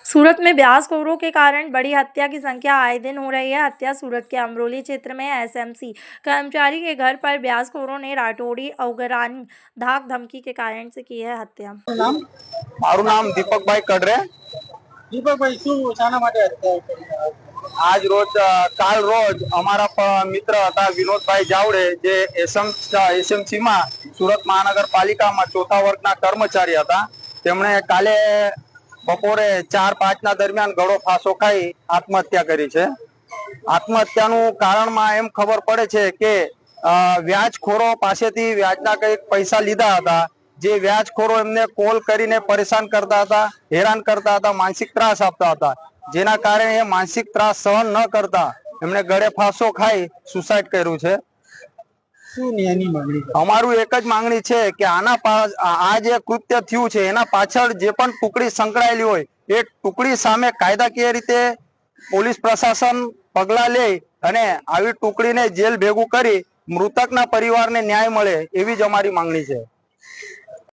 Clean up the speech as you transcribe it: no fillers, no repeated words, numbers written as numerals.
सूरत में ब्याजखोरों के कारण बड़ी हत्या की संख्या आए दिन हो रही है। हत्या सूरत के अमरोली क्षेत्र में एसएमसी कर्मचारी के घर पर ब्याजखोरों ने राठौड़ी अवगरानी धाक धमकी के कारण से की है हत्या। નામ મારું નામ દીપકભાઈ કડરે। દીપકભાઈ શું શાના માટે હત્યા કરી? આજ રોજ કાલ રોજ અમારા મિત્ર હતા વિનોદભાઈ જાવડે, જે એસએમસી માં સુરત મહાનગરપાલિકામાં ચોથા વર્ગના કર્મચારી હતા। તેમણે કાલે બપોરે 4-5 ના દરમિયાન ગળો ફાંસો ખાઈ આત્મહત્યા કરી છે। આત્મહત્યાનું કારણમાં એમ ખબર પડે છે કે વ્યાજખોરો પાસેથી વ્યાજના કંઈક પૈસા લીધા હતા। જે વ્યાજખોરો એમને કોલ કરીને પરેશાન કરતા હતા, હેરાન કરતા હતા, માનસિક ત્રાસ આપતા હતા, જેના કારણે એ માનસિક ત્રાસ સહન ન કરતા એમણે ગળે ફાંસો ખાઈ સુસાઇડ કર્યું છે। શું ન્યાયની માંગણી છે? અમારું એક જ માંગણી છે કે આ જે કૃત્ય થયું છે એના પાછળ જે પણ ટુકડી સંકળાયેલી હોય એ ટુકડી સામે કાયદાકીય રીતે પોલીસ પ્રશાસન પગલાં લે અને આવી ટુકડીને જેલ ભેગું કરી મૃતકના પરિવારને ન્યાય મળે એવી જ અમારી માંગણી છે।